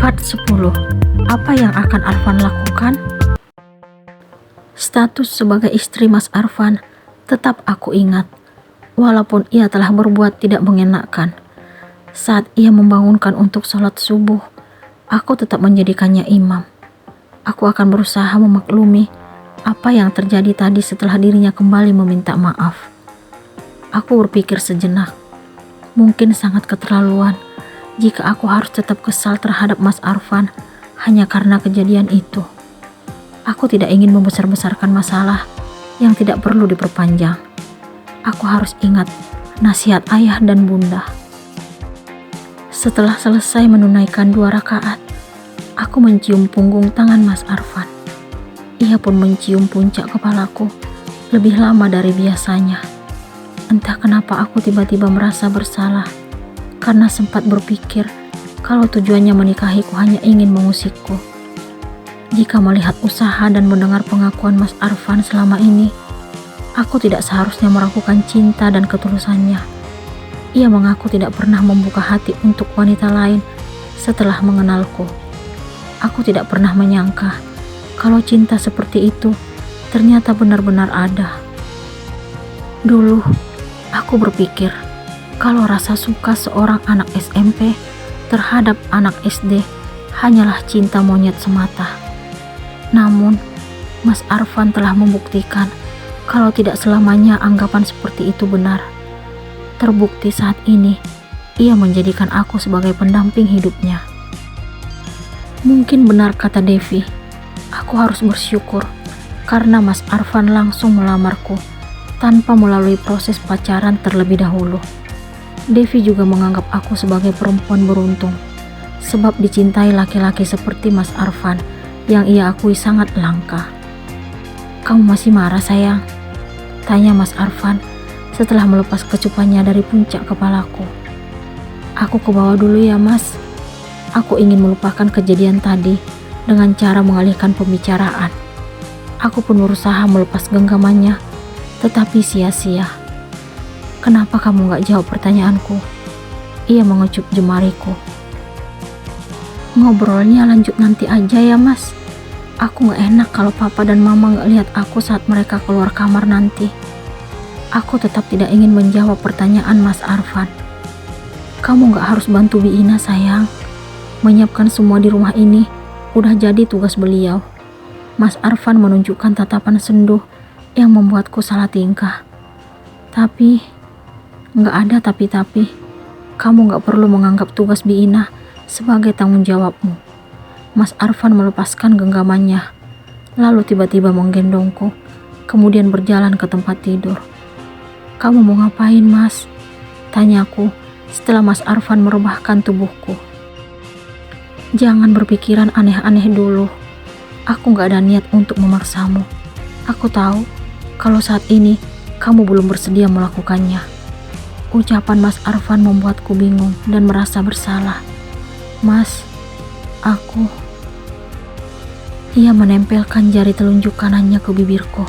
Part 10. Apa yang akan Arfan lakukan? Status sebagai istri Mas Arfan tetap aku ingat, walaupun ia telah berbuat tidak mengenakan. Saat ia membangunkan untuk sholat subuh, aku tetap menjadikannya imam. Aku akan berusaha memaklumi apa yang terjadi tadi setelah dirinya kembali meminta maaf. Aku berpikir sejenak, mungkin sangat keterlaluan jika aku harus tetap kesal terhadap Mas Arfan hanya karena kejadian itu. Aku tidak ingin membesar-besarkan masalah yang tidak perlu diperpanjang. Aku harus ingat nasihat ayah dan bunda. Setelah selesai menunaikan 2 rakaat, aku mencium punggung tangan Mas Arfan. Ia pun mencium puncak kepalaku lebih lama dari biasanya. Entah kenapa aku tiba-tiba merasa bersalah karena sempat berpikir kalau tujuannya menikahiku hanya ingin mengusikku. Jika melihat usaha dan mendengar pengakuan Mas Arfan selama ini, aku tidak seharusnya meragukan cinta dan ketulusannya. Ia mengaku tidak pernah membuka hati untuk wanita lain setelah mengenalku. Aku tidak pernah menyangka kalau cinta seperti itu ternyata benar-benar ada. Dulu, aku berpikir kalau rasa suka seorang anak SMP terhadap anak SD hanyalah cinta monyet semata. Namun, Mas Arfan telah membuktikan kalau tidak selamanya anggapan seperti itu benar. Terbukti saat ini, ia menjadikan aku sebagai pendamping hidupnya. Mungkin benar kata Devi, aku harus bersyukur karena Mas Arfan langsung melamarku tanpa melalui proses pacaran terlebih dahulu. Devi juga menganggap aku sebagai perempuan beruntung, sebab dicintai laki-laki seperti Mas Arfan yang ia akui sangat langka. "Kamu masih marah, sayang?" tanya Mas Arfan setelah melepas kecupannya dari puncak kepalaku. "Aku ke bawah dulu ya, Mas. Aku ingin melupakan kejadian tadi dengan cara mengalihkan pembicaraan." Aku pun berusaha melepas genggamannya, tetapi sia-sia. "Kenapa kamu gak jawab pertanyaanku?" Ia mengecup jemariku. "Ngobrolnya lanjut nanti aja ya, Mas. Aku gak enak kalau papa dan mama gak lihat aku saat mereka keluar kamar nanti." Aku tetap tidak ingin menjawab pertanyaan Mas Arfan. "Kamu gak harus bantu Bi Ina, sayang. Menyiapkan semua di rumah ini udah jadi tugas beliau." Mas Arfan menunjukkan tatapan senduh yang membuatku salah tingkah. "Tapi gak ada tapi-tapi. Kamu gak perlu menganggap tugas Bi Ina sebagai tanggung jawabmu." Mas Arfan melepaskan genggamannya, lalu tiba-tiba menggendongku, kemudian berjalan ke tempat tidur. "Kamu mau ngapain, Mas?" tanyaku setelah Mas Arfan merebahkan tubuhku. "Jangan berpikiran aneh-aneh dulu. Aku gak ada niat untuk memaksamu. Aku tahu kalau saat ini kamu belum bersedia melakukannya." Ucapan Mas Arfan membuatku bingung dan merasa bersalah. "Mas, aku..." Ia menempelkan jari telunjuk kanannya ke bibirku.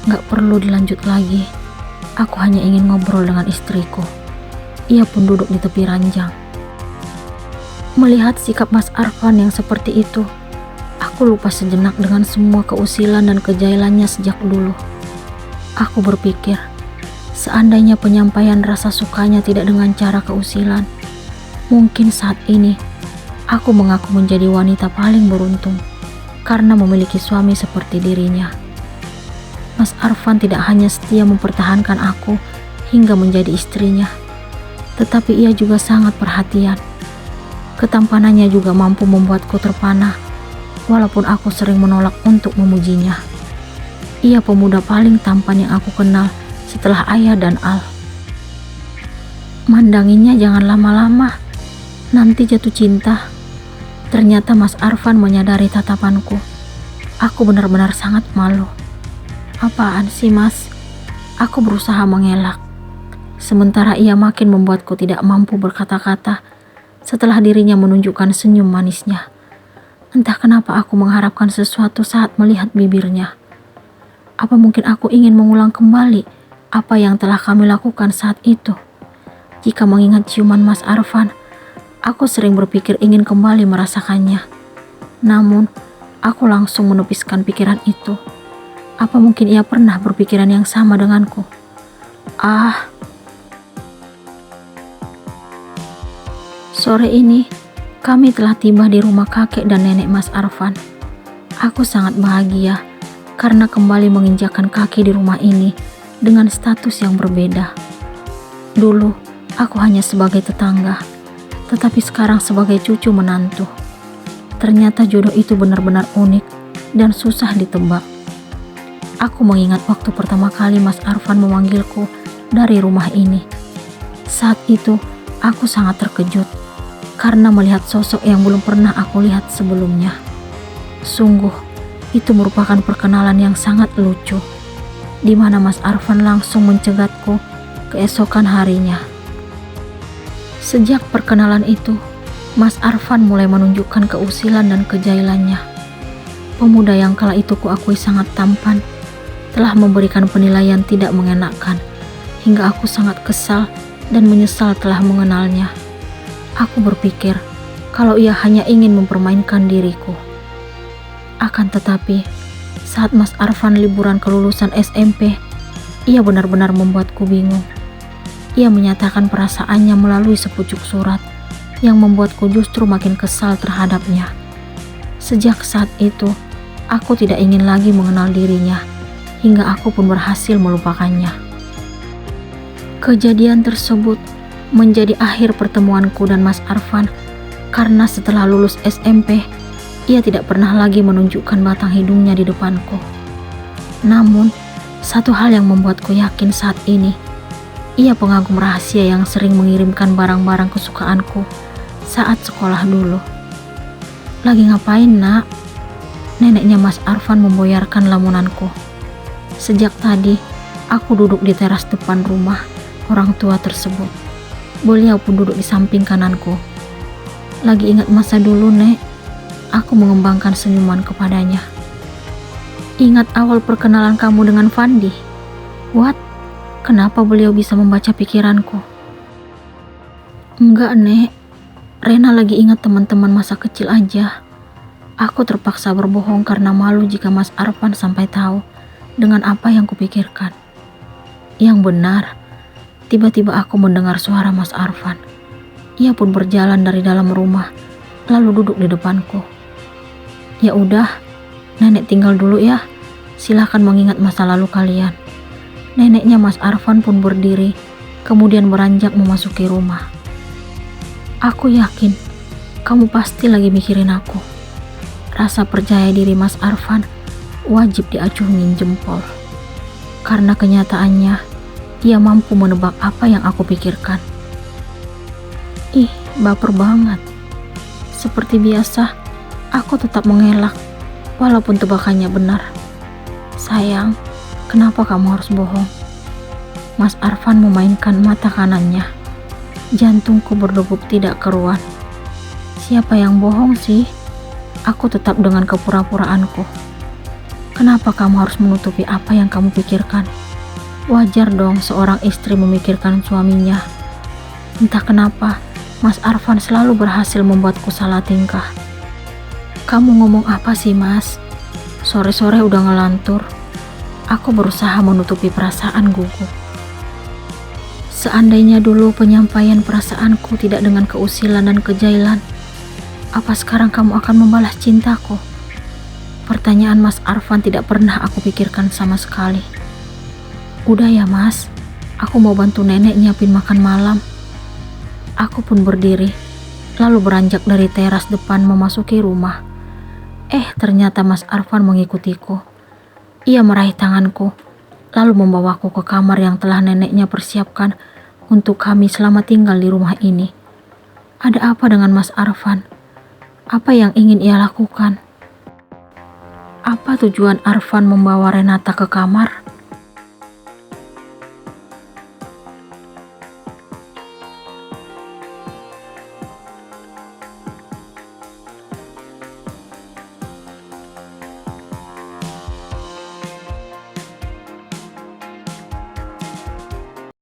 "Gak perlu dilanjut lagi. Aku hanya ingin ngobrol dengan istriku." Ia pun duduk di tepi ranjang. Melihat sikap Mas Arfan yang seperti itu, aku lupa sejenak dengan semua keusilan dan kejailannya sejak dulu. Aku berpikir, seandainya penyampaian rasa sukanya tidak dengan cara keusilan, mungkin saat ini aku mengaku menjadi wanita paling beruntung karena memiliki suami seperti dirinya. Mas Arfan tidak hanya setia mempertahankan aku hingga menjadi istrinya, tetapi ia juga sangat perhatian. Ketampanannya juga mampu membuatku terpana, walaupun aku sering menolak untuk memujinya. Ia pemuda paling tampan yang aku kenal setelah ayah dan Al. "Mandanginya jangan lama-lama, nanti jatuh cinta." Ternyata Mas Arfan menyadari tatapanku. Aku benar-benar sangat malu. "Apaan sih, Mas?" Aku berusaha mengelak. Sementara ia makin membuatku tidak mampu berkata-kata setelah dirinya menunjukkan senyum manisnya. Entah kenapa aku mengharapkan sesuatu saat melihat bibirnya. Apa mungkin aku ingin mengulang kembali apa yang telah kami lakukan saat itu? Jika mengingat ciuman Mas Arfan, Aku sering berpikir ingin kembali merasakannya. Namun, aku langsung menepiskan pikiran itu. Apa mungkin ia pernah berpikiran yang sama denganku? Sore ini, kami telah tiba di rumah kakek dan nenek Mas Arfan. Aku sangat bahagia karena kembali menginjakkan kaki di rumah ini dengan status yang berbeda. Dulu, aku hanya sebagai tetangga, tetapi sekarang sebagai cucu menantu. Ternyata jodoh itu benar-benar unik dan susah ditebak. Aku mengingat waktu pertama kali Mas Arfan memanggilku dari rumah ini. Saat itu, aku sangat terkejut karena melihat sosok yang belum pernah aku lihat sebelumnya. Sungguh, itu merupakan perkenalan yang sangat lucu, di mana Mas Arfan langsung mencegatku keesokan harinya. Sejak perkenalan itu, Mas Arfan mulai menunjukkan keusilan dan kejailannya. Pemuda yang kala itu kuakui sangat tampan, telah memberikan penilaian tidak mengenakan, hingga aku sangat kesal dan menyesal telah mengenalnya. Aku berpikir kalau ia hanya ingin mempermainkan diriku. Akan tetapi, saat Mas Arfan liburan kelulusan SMP, ia benar-benar membuatku bingung. Ia menyatakan perasaannya melalui sepucuk surat yang membuatku justru makin kesal terhadapnya. Sejak saat itu, aku tidak ingin lagi mengenal dirinya, hingga aku pun berhasil melupakannya. Kejadian tersebut menjadi akhir pertemuanku dan Mas Arfan, karena setelah lulus SMP, ia tidak pernah lagi menunjukkan batang hidungnya di depanku. Namun, satu hal yang membuatku yakin saat ini, ia pengagum rahasia yang sering mengirimkan barang-barang kesukaanku saat sekolah dulu. Lagi ngapain, Nak? Neneknya Mas Arfan memboyarkan lamunanku. Sejak tadi, aku duduk di teras depan rumah orang tua tersebut. Beliau pun duduk di samping kananku. Lagi ingat masa dulu, Nek. Aku mengembangkan senyuman kepadanya. Ingat awal perkenalan kamu dengan Fandi? What? Kenapa beliau bisa membaca pikiranku? Enggak, Nek. Rena lagi ingat teman-teman masa kecil aja. Aku terpaksa berbohong karena malu jika Mas Arfan sampai tahu dengan apa yang kupikirkan. Yang benar, tiba-tiba aku mendengar suara Mas Arfan. Ia pun berjalan dari dalam rumah, lalu duduk di depanku. Ya udah, nenek tinggal dulu ya. Silahkan mengingat masa lalu kalian. Neneknya Mas Arfan pun berdiri, kemudian beranjak memasuki rumah. Aku yakin, kamu pasti lagi mikirin aku. Rasa percaya diri Mas Arfan wajib diacungin jempol. Karena kenyataannya, ia mampu menebak apa yang aku pikirkan. Ih, baper banget. Seperti biasa, aku tetap mengelak, walaupun tebakannya benar. Sayang, kenapa kamu harus bohong? Mas Arfan memainkan mata kanannya. Jantungku berdegup tidak keruan. Siapa yang bohong sih? Aku tetap dengan kepura-puraanku. Kenapa kamu harus menutupi apa yang kamu pikirkan? Wajar dong seorang istri memikirkan suaminya. Entah kenapa, Mas Arfan selalu berhasil membuatku salah tingkah. Kamu ngomong apa sih, Mas? Sore-sore udah ngelantur. Aku berusaha menutupi perasaan gugup. Seandainya dulu penyampaian perasaanku tidak dengan keusilan dan kejailan, apa sekarang kamu akan membalas cintaku? Pertanyaan Mas Arfan tidak pernah aku pikirkan sama sekali. Udah ya, Mas, aku mau bantu nenek nyiapin makan malam. Aku pun berdiri, lalu beranjak dari teras depan memasuki rumah. Ternyata Mas Arfan mengikutiku. Ia meraih tanganku, lalu membawaku ke kamar yang telah neneknya persiapkan untuk kami selama tinggal di rumah ini. Ada apa dengan Mas Arfan? Apa yang ingin ia lakukan? Apa tujuan Arfan membawa Renata ke kamar?